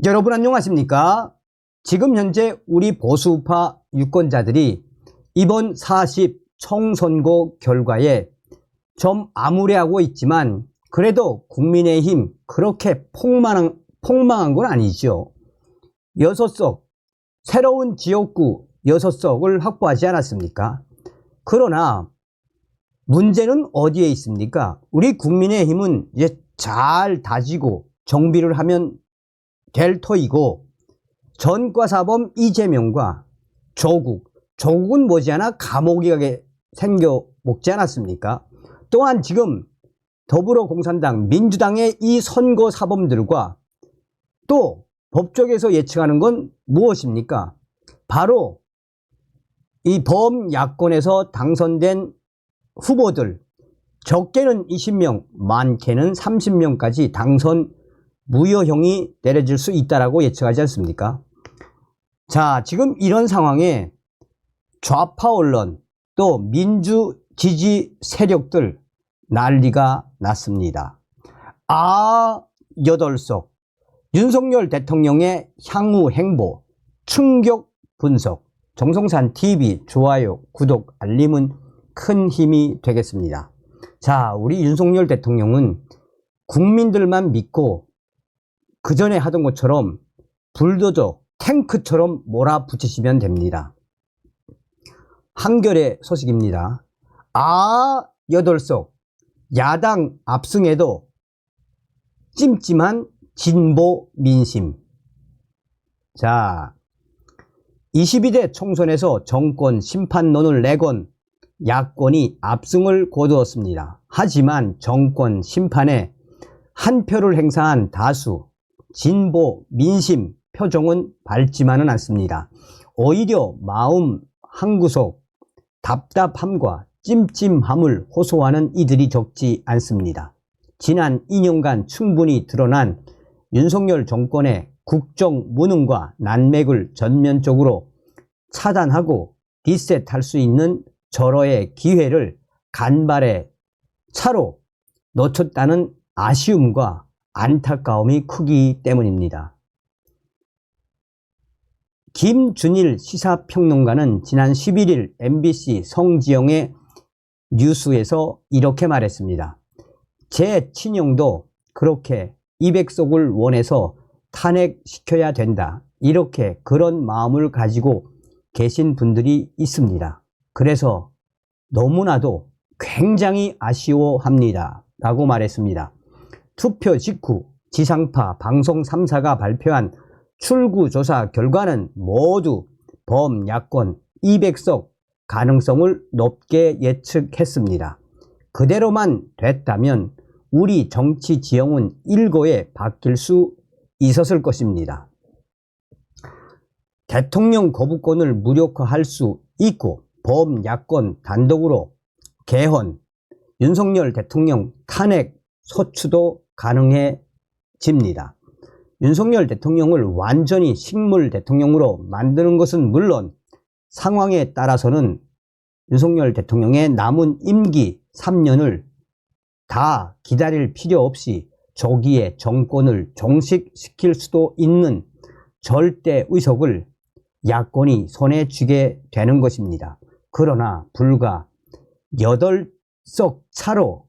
여러분 안녕하십니까? 지금 현재 우리 보수파 유권자들이 이번 40 총선거 결과에 좀 암울해하고 있지만 그래도 국민의힘 그렇게 폭망한 건 아니죠. 6석, 새로운 지역구 6석을 확보하지 않았습니까? 그러나 문제는 어디에 있습니까? 우리 국민의힘은 이제 잘 다지고 정비를 하면 될 터이고, 전과사범 이재명과 조국은 머지않아 감옥이 가게 생겨 먹지 않았습니까? 또한 지금 더불어공산당, 민주당의 이 선거사범들과 또 법조계에서 예측하는 건 무엇입니까? 바로 이 범야권에서 당선된 후보들, 적게는 20명, 많게는 30명까지 당선 무효형이 내려질 수 있다라고 예측하지 않습니까? 자, 지금 이런 상황에 좌파 언론 또 민주 지지 세력들 난리가 났습니다. 8석 윤석열 대통령의 향후 행보 충격 분석, 정성산 TV 좋아요, 구독, 알림은 큰 힘이 되겠습니다. 자, 우리 윤석열 대통령은 국민들만 믿고 그 전에 하던 것처럼 불도저, 탱크처럼 몰아붙이시면 됩니다. 한겨레 소식입니다. 8석 야당 압승에도 찜찜한 진보 민심. 자, 22대 총선에서 정권 심판론을 내건 야권이 압승을 거두었습니다. 하지만 정권 심판에 한 표를 행사한 다수 진보 민심 표정은 밝지만은 않습니다. 오히려 마음 한구석 답답함과 찜찜함을 호소하는 이들이 적지 않습니다. 지난 2년간 충분히 드러난 윤석열 정권의 국정 무능과 난맥을 전면적으로 차단하고 리셋할 수 있는 절호의 기회를 간발의 차로 놓쳤다는 아쉬움과 안타까움이 크기 때문입니다. 김준일 시사평론가는 지난 11일 MBC 성지영의 뉴스에서 이렇게 말했습니다. 제 친형도 그렇게 200석을 원해서 탄핵시켜야 된다. 이렇게 그런 마음을 가지고 계신 분들이 있습니다. 그래서 너무나도 굉장히 아쉬워합니다. 라고 말했습니다. 투표 직후 지상파 방송 3사가 발표한 출구조사 결과는 모두 범야권 200석 가능성을 높게 예측했습니다. 그대로만 됐다면 우리 정치 지형은 일고에 바뀔 수 있었을 것입니다. 대통령 거부권을 무력화할 수 있고 범야권 단독으로 개헌, 윤석열 대통령 탄핵 소추도 가능해집니다. 윤석열 대통령을 완전히 식물 대통령으로 만드는 것은 물론 상황에 따라서는 윤석열 대통령의 남은 임기 3년을 다 기다릴 필요 없이 조기에 정권을 종식시킬 수도 있는 절대 의석을 야권이 손에 쥐게 되는 것입니다. 그러나 불과 8석 차로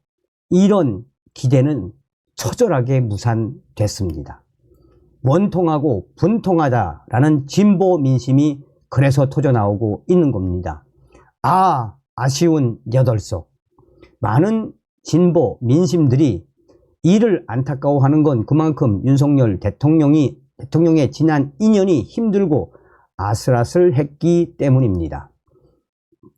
이런 기대는 처절하게 무산됐습니다. 원통하고 분통하다라는 진보 민심이 그래서 터져나오고 있는 겁니다. 아쉬운 8석. 많은 진보 민심들이 이를 안타까워하는 건 그만큼 윤석열 대통령의 지난 2년이 힘들고 아슬아슬했기 때문입니다.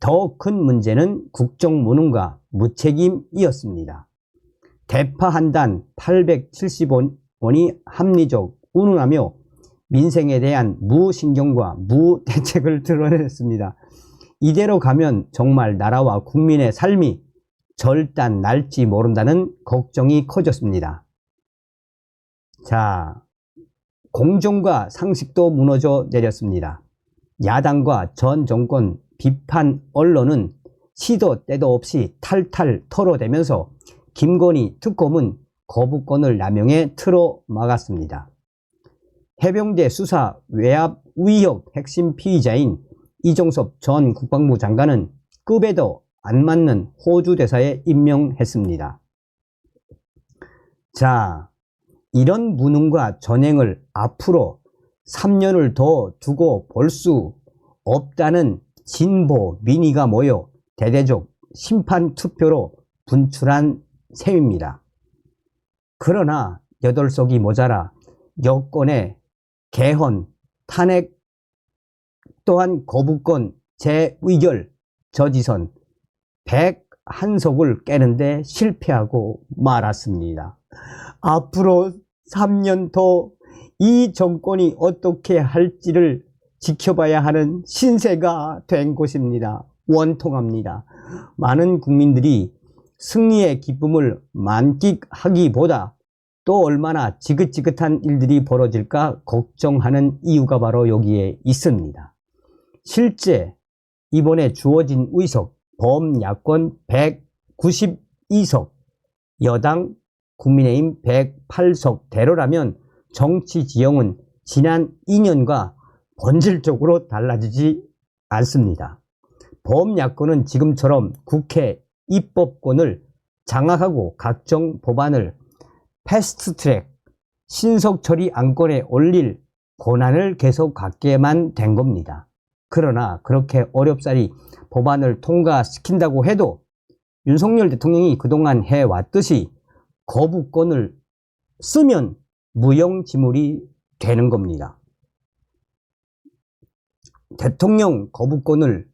더 큰 문제는 국정 무능과 무책임이었습니다. 대파 한 단 870원이 합리적 운운하며 민생에 대한 무신경과 무대책을 드러냈습니다. 이대로 가면 정말 나라와 국민의 삶이 절단 날지 모른다는 걱정이 커졌습니다. 자, 공정과 상식도 무너져 내렸습니다. 야당과 전 정권 비판 언론은 시도 때도 없이 탈탈 털어대면서 김건희 특검은 거부권을 남용해 틀어막았습니다. 해병대 수사 외압 위협 핵심 피의자인 이종섭 전 국방부 장관은 급에도 안 맞는 호주 대사에 임명했습니다. 자, 이런 무능과 전횡을 앞으로 3년을 더 두고 볼 수 없다는 진보 민의가 모여 대대적 심판 투표로 분출한 셈입니다. 그러나 8석이 모자라 여권의 개헌, 탄핵 또한 거부권, 재의결, 저지선 101석을 깨는데 실패하고 말았습니다. 앞으로 3년 더 이 정권이 어떻게 할지를 지켜봐야 하는 신세가 된 것입니다. 원통합니다. 많은 국민들이 승리의 기쁨을 만끽하기보다 또 얼마나 지긋지긋한 일들이 벌어질까 걱정하는 이유가 바로 여기에 있습니다. 실제 이번에 주어진 의석 범야권 192석, 여당 국민의힘 108석 대로라면 정치 지형은 지난 2년과 본질적으로 달라지지 않습니다. 범야권은 지금처럼 국회 입법권을 장악하고 각종 법안을 패스트트랙, 신속 처리 안건에 올릴 권한을 계속 갖게만 된 겁니다. 그러나 그렇게 어렵사리 법안을 통과시킨다고 해도 윤석열 대통령이 그동안 해왔듯이 거부권을 쓰면 무용지물이 되는 겁니다. 대통령 거부권을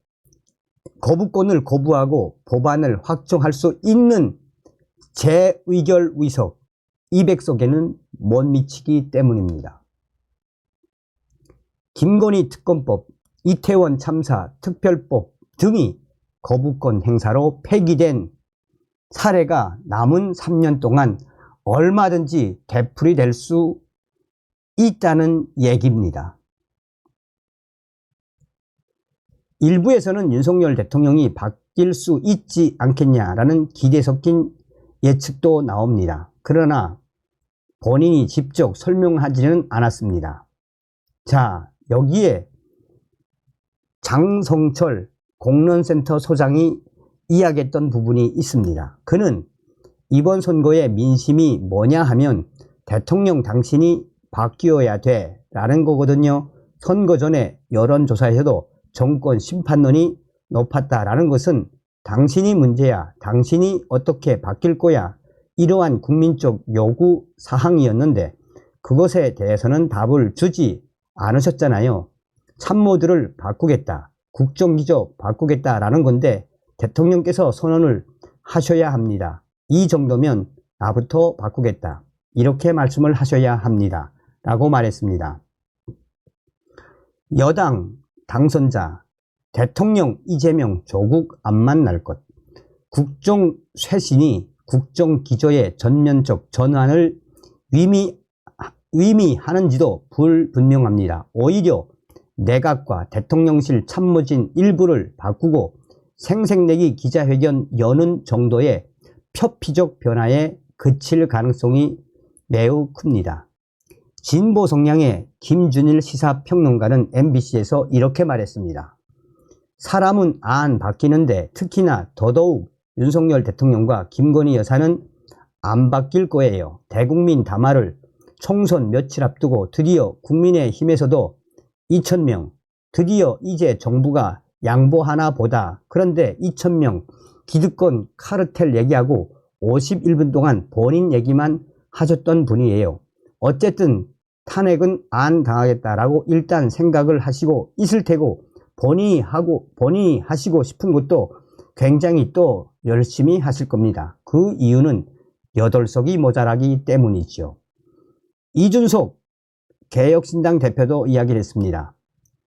거부하고 법안을 확정할 수 있는 재의결 의석 200석에는 못 미치기 때문입니다. 김건희 특검법, 이태원 참사 특별법 등이 거부권 행사로 폐기된 사례가 남은 3년 동안 얼마든지 되풀이될 수 있다는 얘기입니다. 일부에서는 윤석열 대통령이 바뀔 수 있지 않겠냐라는 기대 섞인 예측도 나옵니다. 그러나 본인이 직접 설명하지는 않았습니다. 자, 여기에 장성철 공론센터 소장이 이야기했던 부분이 있습니다. 그는 이번 선거의 민심이 뭐냐 하면 대통령 당신이 바뀌어야 돼 라는 거거든요. 선거 전에 여론조사에서도 정권 심판론이 높았다라는 것은 당신이 문제야, 당신이 어떻게 바뀔 거야, 이러한 국민적 요구 사항이었는데 그것에 대해서는 답을 주지 않으셨잖아요. 참모들을 바꾸겠다, 국정기조 바꾸겠다라는 건데 대통령께서 선언을 하셔야 합니다. 이 정도면 나부터 바꾸겠다, 이렇게 말씀을 하셔야 합니다 라고 말했습니다. 여당 당선자 대통령 이재명 조국 안 만날 것, 국정 쇄신이 국정 기조의 전면적 전환을 의미하는지도 불분명합니다. 오히려 내각과 대통령실 참모진 일부를 바꾸고 생색내기 기자회견 여는 정도의 표피적 변화에 그칠 가능성이 매우 큽니다. 진보 성향의 김준일 시사평론가는 MBC에서 이렇게 말했습니다. 사람은 안 바뀌는데 특히나 더더욱 윤석열 대통령과 김건희 여사는 안 바뀔 거예요. 대국민 담화를 총선 며칠 앞두고 드디어 국민의힘에서도 2,000명, 드디어 이제 정부가 양보하나 보다. 그런데 2,000명 기득권 카르텔 얘기하고 51분 동안 본인 얘기만 하셨던 분이에요. 어쨌든 탄핵은 안 당하겠다라고 일단 생각을 하시고 있을 테고 본인이 하시고 싶은 것도 굉장히 또 열심히 하실 겁니다. 그 이유는 8석이 모자라기 때문이죠. 이준석 개혁신당 대표도 이야기를 했습니다.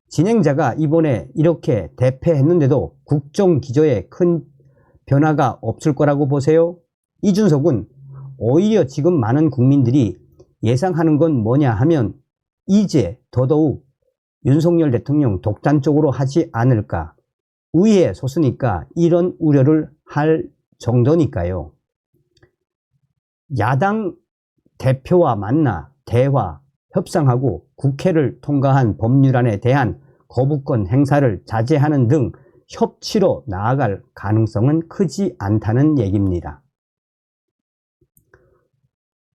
진행자가 이번에 이렇게 대패했는데도 국정기조에 큰 변화가 없을 거라고 보세요? 이준석은 오히려 지금 많은 국민들이 예상하는 건 뭐냐 하면 이제 더더욱 윤석열 대통령 독단적으로 하지 않을까, 의회 소수니까 이런 우려를 할 정도니까요. 야당 대표와 만나 대화, 협상하고 국회를 통과한 법률안에 대한 거부권 행사를 자제하는 등 협치로 나아갈 가능성은 크지 않다는 얘기입니다.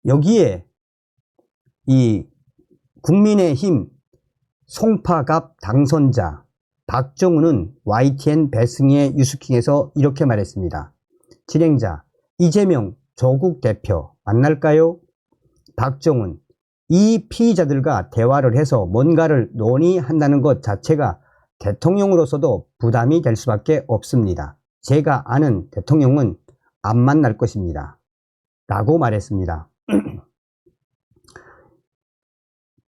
여기에 이 국민의힘 송파갑 당선자 박정우는 YTN 배승희의 뉴스킹에서 이렇게 말했습니다. 진행자 이재명 조국 대표 만날까요? 박정훈 이 피의자들과 대화를 해서 뭔가를 논의한다는 것 자체가 대통령으로서도 부담이 될 수밖에 없습니다. 제가 아는 대통령은 안 만날 것입니다. 라고 말했습니다.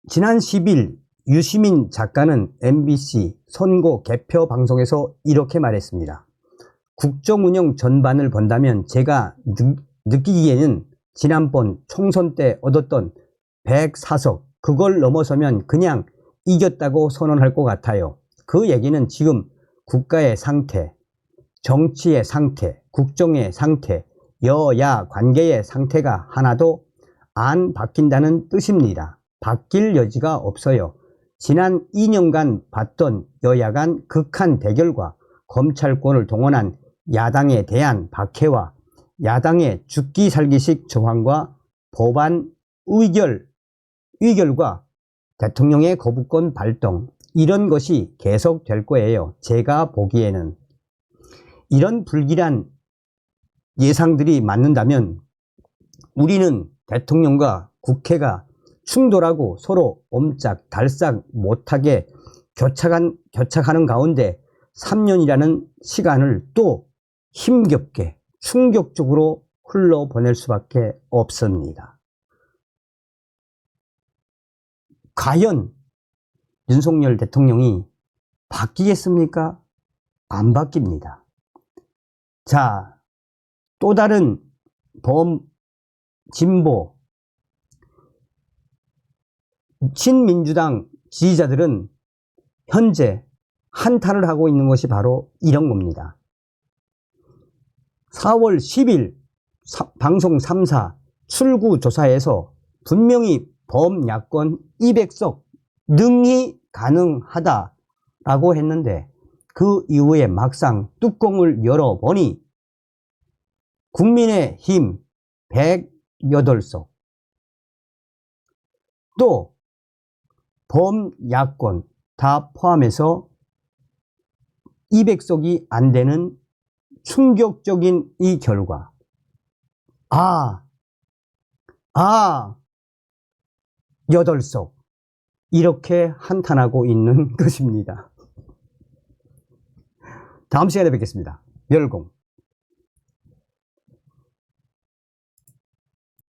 지난 10일 유시민 작가는 MBC 선거 개표 방송에서 이렇게 말했습니다. 국정운영 전반을 본다면 제가 느끼기에는 지난번 총선 때 얻었던 104석 그걸 넘어서면 그냥 이겼다고 선언할 것 같아요. 그 얘기는 지금 국가의 상태, 정치의 상태, 국정의 상태, 여야 관계의 상태가 하나도 안 바뀐다는 뜻입니다. 바뀔 여지가 없어요. 지난 2년간 봤던 여야 간 극한 대결과 검찰권을 동원한 야당에 대한 박해와 야당의 죽기 살기식 저항과 법안 의결과 대통령의 거부권 발동 이런 것이 계속될 거예요. 제가 보기에는 이런 불길한 예상들이 맞는다면 우리는 대통령과 국회가 충돌하고 서로 옴짝달싹 못하게 교착하는 가운데 3년이라는 시간을 또 힘겹게 충격적으로 흘러보낼 수밖에 없습니다. 과연 윤석열 대통령이 바뀌겠습니까? 안 바뀝니다. 자, 또 다른 진보 친민주당 지지자들은 현재 한탄을 하고 있는 것이 바로 이런 겁니다. 4월 10일 방송 3사 출구조사에서 분명히 범야권 200석 능히 가능하다라고 했는데 그 이후에 막상 뚜껑을 열어보니 국민의힘 108석 또 범야권 다 포함해서 200석이 안 되는 충격적인 이 결과. 8석. 이렇게 한탄하고 있는 것입니다. 다음 시간에 뵙겠습니다. 멸공.